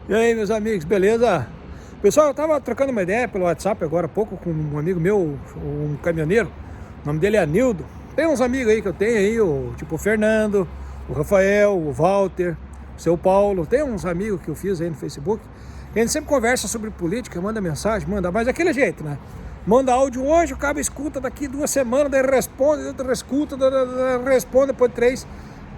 E aí, meus amigos, beleza? Pessoal, eu tava trocando uma ideia pelo WhatsApp agora há pouco com um amigo meu, um caminhoneiro. O nome dele é Anildo. Tem uns amigos aí que eu tenho aí, o Fernando, o Rafael, o Walter, o seu Paulo. Tem uns amigos que eu fiz aí no Facebook. A gente sempre conversa sobre política, manda mensagem, manda, mas daquele jeito, né? Manda áudio hoje, o cara escuta daqui 2 semanas, daí responde, escuta, responde depois de 3.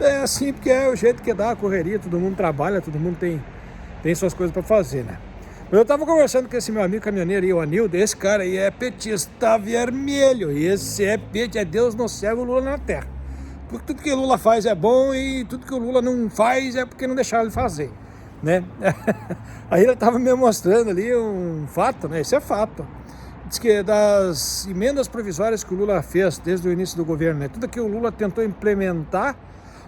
É assim, porque é o jeito que dá a correria, todo mundo trabalha, todo mundo tem suas coisas para fazer, né? Eu tava conversando com esse meu amigo caminhoneiro aí, o Anildo. Esse cara aí é petista vermelho. Esse é Deus no céu e o Lula na terra. Porque tudo que o Lula faz é bom e tudo que o Lula não faz é porque não deixaram ele fazer, né? Aí ele tava me mostrando ali um fato, né? Esse é fato. Diz que das emendas provisórias que o Lula fez desde o início do governo, né? Tudo que o Lula tentou implementar,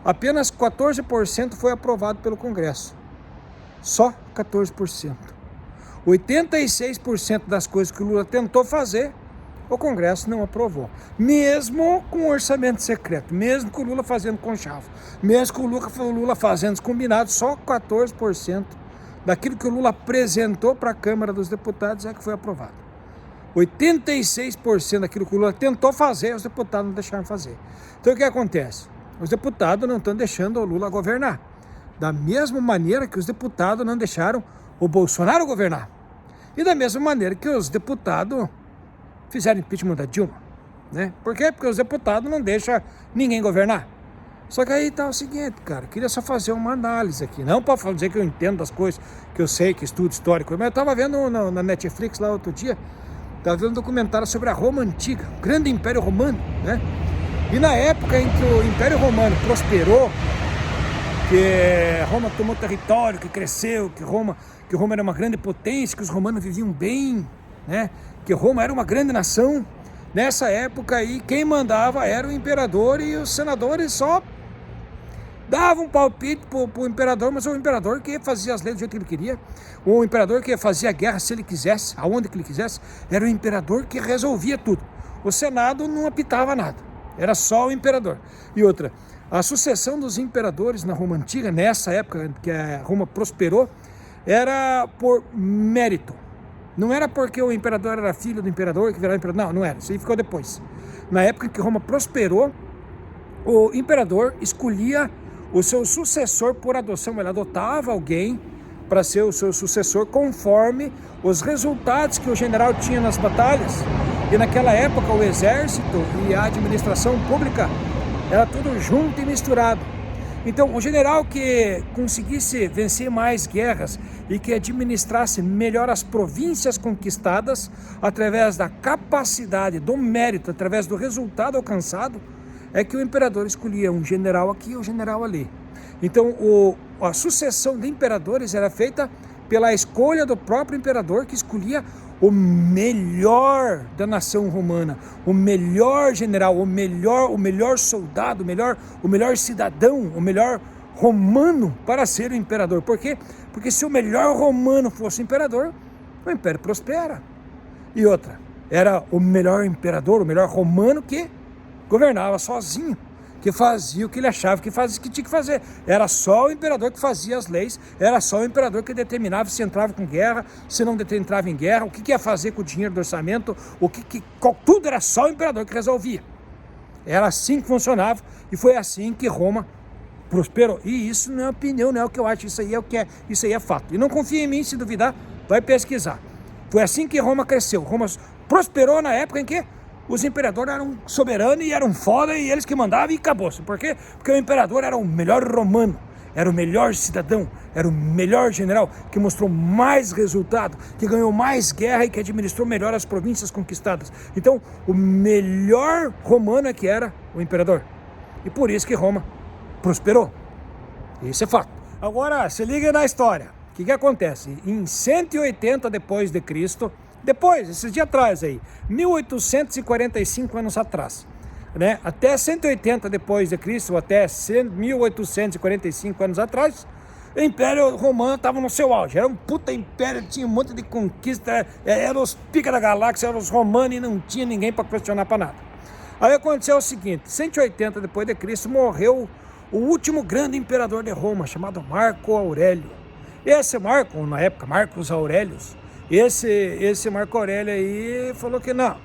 apenas 14% foi aprovado pelo Congresso. Só 14%. 86% das coisas que o Lula tentou fazer, o Congresso não aprovou. Mesmo com o orçamento secreto, mesmo com o Lula fazendo conchavo, mesmo com o Lula fazendo os combinados, só 14% daquilo que o Lula apresentou para a Câmara dos Deputados é que foi aprovado. 86% daquilo que o Lula tentou fazer, os deputados não deixaram fazer. Então o que acontece? Os deputados não estão deixando o Lula governar. Da mesma maneira que os deputados não deixaram o Bolsonaro governar. E da mesma maneira que os deputados fizeram impeachment da Dilma, né? Por quê? Porque os deputados não deixam ninguém governar. Só que aí tá o seguinte, cara, eu queria só fazer uma análise aqui. Não para dizer que eu entendo das coisas, que eu sei, que estudo histórico. Mas eu tava vendo na Netflix lá outro dia, tava vendo um documentário sobre a Roma Antiga, o grande Império Romano, né? E na época em que o Império Romano prosperou, que Roma tomou território, que cresceu, que Roma era uma grande potência, que os romanos viviam bem, né? Que Roma era uma grande nação. Nessa época aí, quem mandava era o imperador e os senadores só davam um palpite pro imperador, mas o imperador que fazia as leis do jeito que ele queria, o imperador que fazia a guerra se ele quisesse, aonde que ele quisesse, era o imperador que resolvia tudo. O Senado não apitava nada, era só o imperador. E outra, a sucessão dos imperadores na Roma Antiga, nessa época que a Roma prosperou, era por mérito. Não era porque o imperador era filho do imperador que virava imperador. Não era. Isso aí ficou depois. Na época que Roma prosperou, o imperador escolhia o seu sucessor por adoção. Ele adotava alguém para ser o seu sucessor conforme os resultados que o general tinha nas batalhas. E naquela época o exército e a administração pública era tudo junto e misturado. Então, o general que conseguisse vencer mais guerras e que administrasse melhor as províncias conquistadas, através da capacidade, do mérito, através do resultado alcançado, é que o imperador escolhia um general aqui e um general ali. Então, a sucessão de imperadores era feita pela escolha do próprio imperador, que escolhia o melhor da nação romana, o melhor general, o melhor soldado, o melhor cidadão, o melhor romano para ser o imperador. Por quê? Porque se o melhor romano fosse imperador, o império prospera. E outra, era o melhor imperador, o melhor romano que governava sozinho, que fazia o que ele achava que tinha que fazer. Era só o imperador que fazia as leis, era só o imperador que determinava se entrava com guerra, se não entrava em guerra, o que ia fazer com o dinheiro do orçamento, tudo era só o imperador que resolvia. Era assim que funcionava e foi assim que Roma prosperou. E isso não é opinião, não é o que eu acho, isso aí é o que é, isso aí é fato. E não confia em mim, se duvidar, vai pesquisar. Foi assim que Roma cresceu. Roma prosperou na época em que os imperadores eram soberanos e eram foda e eles que mandavam e acabou-se. Por quê? Porque o imperador era o melhor romano, era o melhor cidadão, era o melhor general, que mostrou mais resultado, que ganhou mais guerra e que administrou melhor as províncias conquistadas. Então, o melhor romano é que era o imperador. E por isso que Roma prosperou. Isso é fato. Agora, se liga na história. O que acontece? Em 180 depois de Cristo, esses dias atrás aí, 1845 anos atrás, né? Até 180 depois de Cristo, ou até 1845 anos atrás, o Império Romano estava no seu auge. Era um puta império, tinha um monte de conquista, eram os pica da galáxia, eram os romanos e não tinha ninguém para questionar para nada. Aí aconteceu o seguinte, 180 depois de Cristo morreu o último grande imperador de Roma, chamado Marco Aurélio. Esse Marco, na época, Marcos Aurelius, esse Marco Aurélio aí falou que não,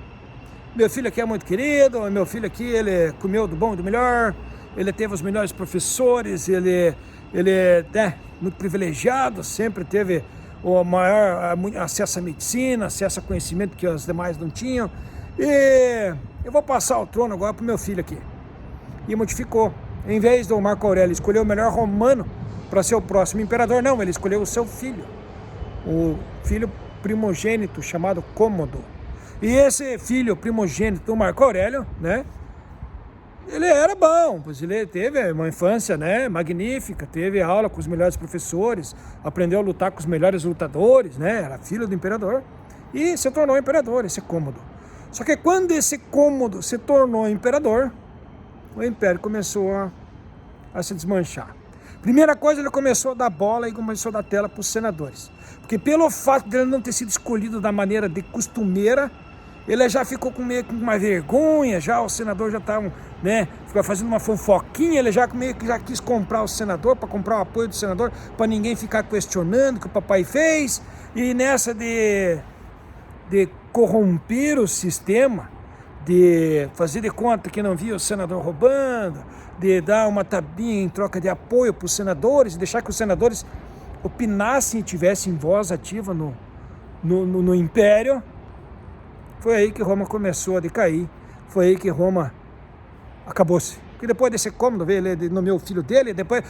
meu filho aqui é muito querido, meu filho aqui, ele comeu do bom e do melhor, ele teve os melhores professores, ele é muito privilegiado, sempre teve o maior acesso à medicina, acesso a conhecimento que os demais não tinham, e eu vou passar o trono agora para o meu filho aqui. E modificou. Em vez do Marco Aurélio escolher o melhor romano para ser o próximo imperador, não, ele escolheu o seu filho, o filho primogênito chamado Cômodo. E esse filho primogênito do Marco Aurélio, né, ele era bom, pois ele teve uma infância, né, magnífica, teve aula com os melhores professores, aprendeu a lutar com os melhores lutadores, né, era filho do imperador e se tornou imperador, esse Cômodo. Só que quando esse Cômodo se tornou imperador, o império começou a se desmanchar. Primeira coisa, ele começou a dar bola e começou a dar tela para os senadores. Porque pelo fato de ele não ter sido escolhido da maneira de costumeira, ele já ficou com meio com uma vergonha, já o senador já estava, né, fazendo uma fofoquinha, ele já meio que já quis comprar o senador, para comprar o apoio do senador, para ninguém ficar questionando o que o papai fez. E nessa de corromper o sistema, de fazer de conta que não via o senador roubando, de dar uma tabinha em troca de apoio para os senadores, deixar que os senadores opinassem e tivessem voz ativa no império, foi aí que Roma começou a decair, foi aí que Roma acabou-se. Porque depois desse Cômodo, ele nomeou o filho dele, depois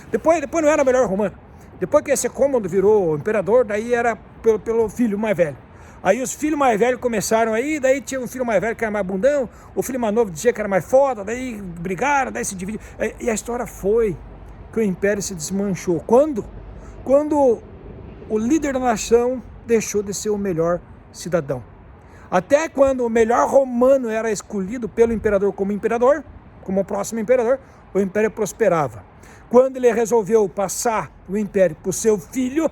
não era melhor romano. Depois que esse Cômodo virou imperador, daí era pelo filho mais velho. Aí os filhos mais velhos começaram aí, daí tinha um filho mais velho que era mais bundão, o filho mais novo dizia que era mais foda, daí brigaram, daí se dividiram. E a história foi que o império se desmanchou. Quando o líder da nação deixou de ser o melhor cidadão. Até quando o melhor romano era escolhido pelo imperador como o próximo imperador, o império prosperava. Quando ele resolveu passar o império para o seu filho,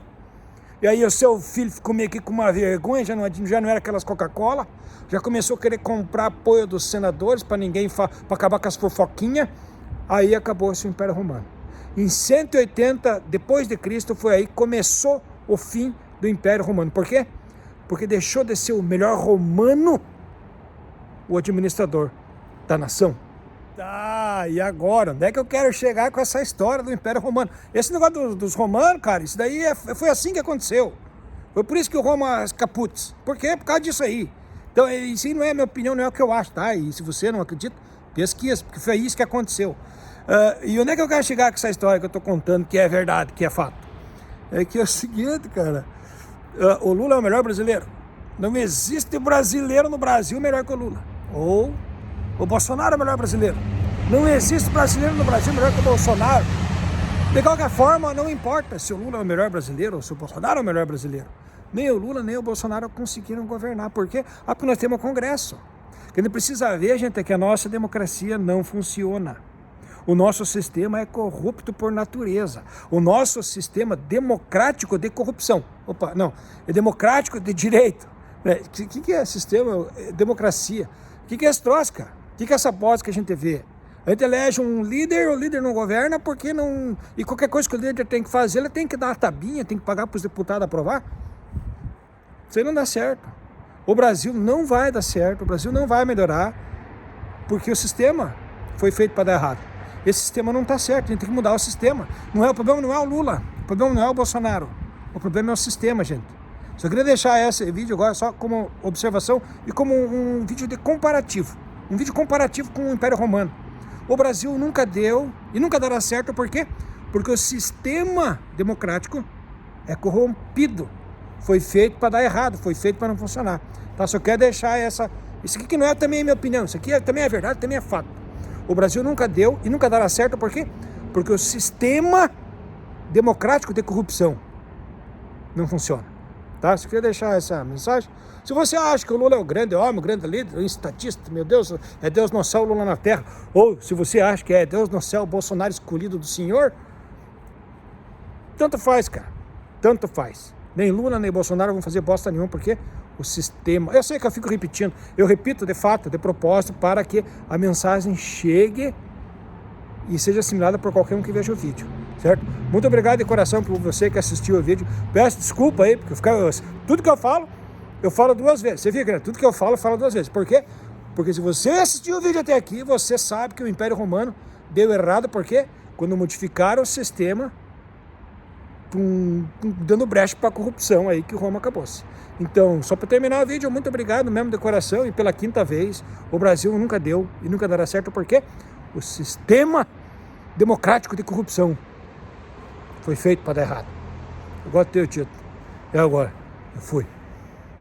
e aí o seu filho ficou meio que com uma vergonha, já não era aquelas Coca-Cola, já começou a querer comprar apoio dos senadores para acabar com as fofoquinhas, aí acabou-se o Império Romano. Em 180 depois de Cristo foi aí que começou o fim do Império Romano. Por quê? Porque deixou de ser o melhor romano o administrador da nação. Tá, e agora? Onde é que eu quero chegar com essa história do Império Romano? Esse negócio dos romanos, cara, isso daí foi assim que aconteceu. Foi por isso que o Roma caputs. Por quê? Por causa disso aí. Então, isso aí não é a minha opinião, não é o que eu acho, tá? E se você não acredita, pesquisa, porque foi isso que aconteceu. E onde é que eu quero chegar com essa história que eu tô contando, que é verdade, que é fato? É que é o seguinte, cara. O Lula é o melhor brasileiro. Não existe brasileiro no Brasil melhor que o Lula. Ou o Bolsonaro é o melhor brasileiro. Não existe brasileiro no Brasil melhor que o Bolsonaro. De qualquer forma, não importa se o Lula é o melhor brasileiro ou se o Bolsonaro é o melhor brasileiro. Nem o Lula, nem o Bolsonaro conseguiram governar. Por quê? Porque nós temos um Congresso. O que a gente precisa ver, gente, é que a nossa democracia não funciona. O nosso sistema é corrupto por natureza. O nosso sistema democrático de corrupção. Opa, não. É democrático de direito. O que é sistema? Democracia. O que é esse troço, cara? O que é essa bosta que a gente vê? A gente elege um líder, o líder não governa porque não... E qualquer coisa que o líder tem que fazer, ele tem que dar uma tabinha, tem que pagar para os deputados aprovar. Isso aí não dá certo. O Brasil não vai dar certo, o Brasil não vai melhorar, porque o sistema foi feito para dar errado. Esse sistema não está certo, a gente tem que mudar o sistema. O problema não é o Lula, o problema não é o Bolsonaro, o problema é o sistema, gente. Só queria deixar esse vídeo agora só como observação e como um vídeo de comparativo. Um vídeo comparativo com o Império Romano. O Brasil nunca deu e nunca dará certo, por quê? Porque o sistema democrático é corrompido. Foi feito para dar errado, foi feito para não funcionar. Tá? Só quero deixar isso aqui que não é também minha opinião, isso aqui também é verdade, também é fato. O Brasil nunca deu e nunca dará certo, por quê? Porque o sistema democrático de corrupção não funciona. Tá? Só queria deixar essa mensagem. Se você acha que o Lula é o grande homem, o grande líder, o estatista, meu Deus, é Deus no céu, Lula na terra, ou se você acha que é Deus no céu, Bolsonaro escolhido do Senhor, tanto faz, cara, tanto faz. Nem Lula, nem Bolsonaro vão fazer bosta nenhuma, porque o sistema... Eu sei que eu fico repetindo, eu repito de fato, de propósito, para que a mensagem chegue e seja assimilada por qualquer um que veja o vídeo. certo? Muito obrigado de coração por você que assistiu o vídeo. Peço desculpa aí, porque tudo que eu falo 2 vezes. Você fica, né? Tudo que eu falo 2 vezes. Por quê? Porque se você assistiu o vídeo até aqui, você sabe que o Império Romano deu errado, porque quando modificaram o sistema, dando brecha para a corrupção aí que Roma acabou-se. Então, só para terminar o vídeo, muito obrigado mesmo de coração, e pela 5ª vez, o Brasil nunca deu e nunca dará certo, porque o sistema democrático de corrupção foi feito para dar errado. Eu gosto de ter o título. É agora. Eu fui.